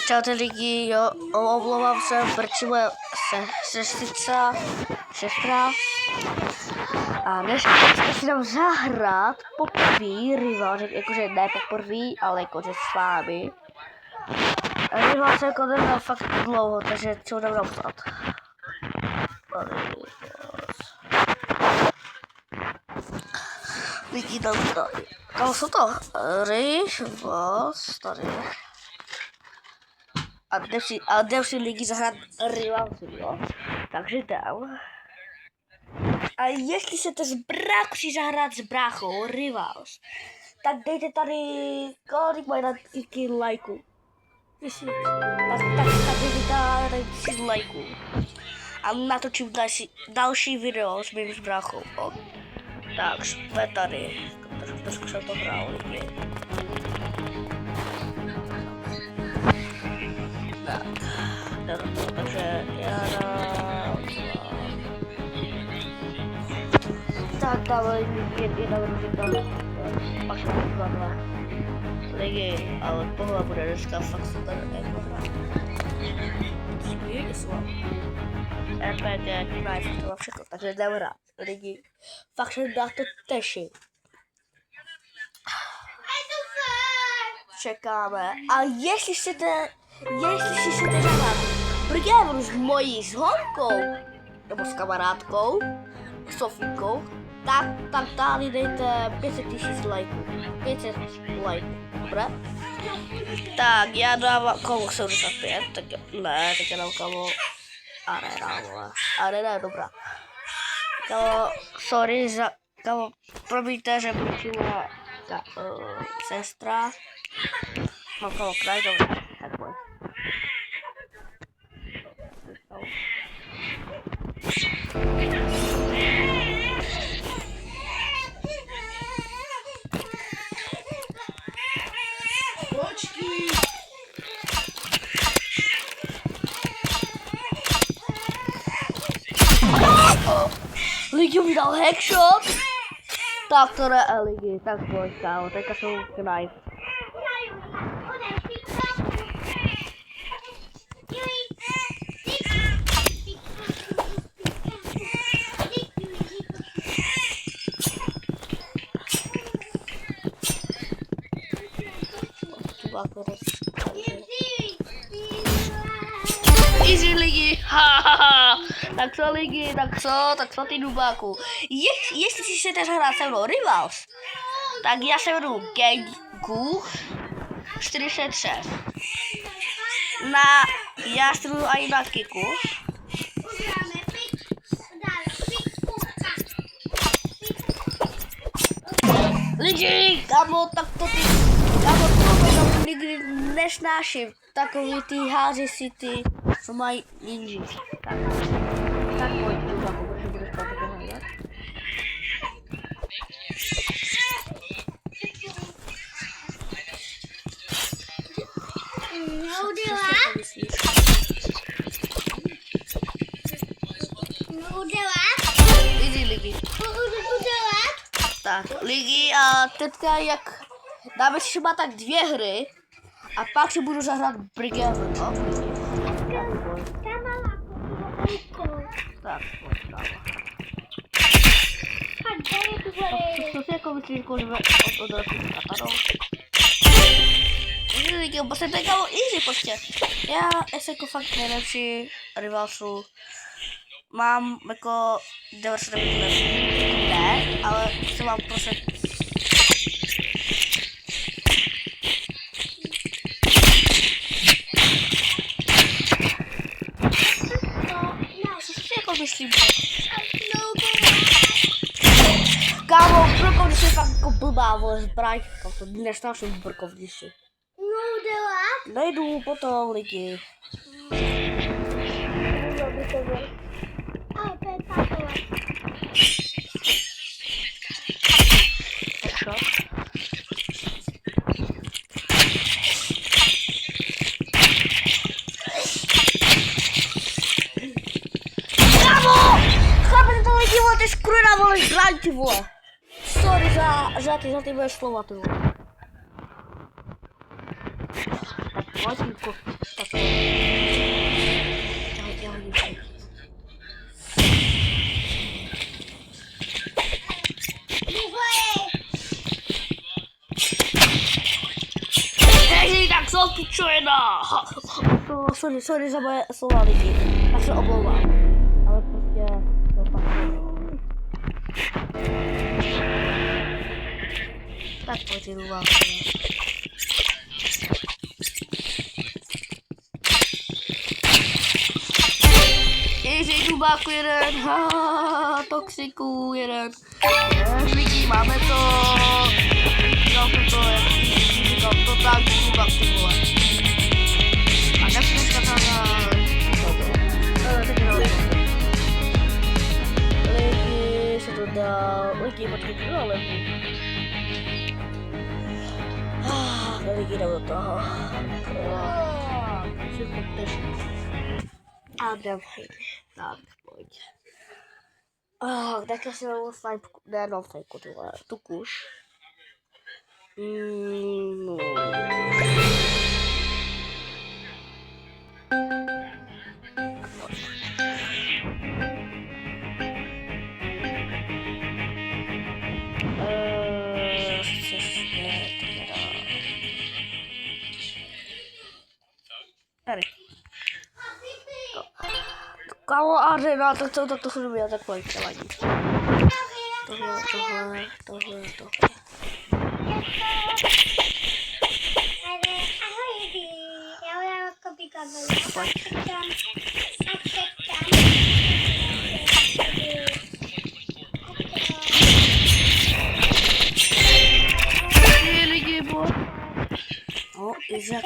Čaute lidi, jo, omlouvám se, protože moje sestra. A dneska si dám zahrát poprvé Rival, jakože ne poprvé, ale jakože s vámi. Rival se jako nehrál fakt dlouho, takže co dám napsat. Lidi dám tady. Kam jsou to? Rival, tady. A jdem si lidi zahrát Rival, jo? Takže dám. A jestli chcete s bráchou si zahrát s bráchou Rivals, tak dejte tady, kolik mají na lajku. Tak dejte tady 1000 lajků. A natočím další video s mým bráchou. Tak, jsme tady. Trošku jsem to hrál lidi. Tak, takže já dám... Tak dáme jedna rodina, pak se dva lidi, ale tohle bude dneska fakt super hra. Smějte se vám. RPG, knife, tohle všechno, takže jdeme hrát. Lidi, fakt se na to těším. Čekáme. A jestli si chcete zahrát Brigéru s mojí s Honkou, nebo s kamarádkou, Sofíkou, tak tady dejte 500 000 lajků. 500 lajků, dobré? Tak, já dávám komu 75, tak ne, tak já dám komu Arena, vole. Arena je dobrá. Kamo, sorry za, kamo, promiňte, že mlčíme sestra. Mám kamo kraj, dobré, tak pojď. Lidi mi dal hackshot. Tak to ne, lidi, tak pojď, kámo, teďka jsou knife. Easy lidi, hahaha. Tak co lidi, tak co ty dubáku. Jestli si chcete hrát se mnou Rivals, tak já se jmenuji Gengu 46. Já streamuju i na Kiku. Lidi, kamo, tak to ty, kamo, to nikdy nesnáším. Takový ty házy si ty, co mají ninji. Tak pojď, dubáku, protože budeš pak to hledat. Easy lidi. Tak, lidi, a teďka jak dáme si třeba tak 2 hry a pak si budu zahrát Brigéru, no? Tak, pojď, kámo. Co si jako myslíš, že bude od roku s katanou? Lidi, prostě to je kámo easy prostě. Já jsem jako fakt nejlepší Rivalsu. Mám jako 99 let, ne, ale se vám prostě... Co si jako myslím? Kámo, brokovni jsou fakt jako blbá, vole, zbraň, to nesnáším brokovnici. Nejdu potom, lidi. Ty skrujná, vole, zbraň, ty vole. Sorry za ty moje slova, ty vole. Matínko. Tak. Já hodím. Ježi, tak jsou pičovina. Sorry za moje slova lidi. Já se omlouvám. Ale prostě tak pojď jdu vám. Ježi, dubáku jeden. Toxiku jeden. Lidi, máme to. Máme to, říkám, totální dubák, ty vole. A tak dneska tam na... Lidi se to dal. Lidi, počkej, to dal lidi. Lidi, jdem do toho. A jdem. Tak, pojď. Tak já si mám snajpku, ne, no snajpku, ty vole, tu kuš. No. Tady. Kámo, arena, tak to se dobře, tak pojď, nevadí. Tohle. Lidi, bo. O, Izak,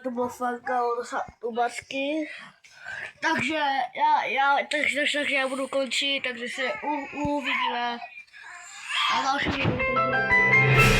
to bylo fakt u basky. Takže já budu končit, takže se uvidíme. A další video.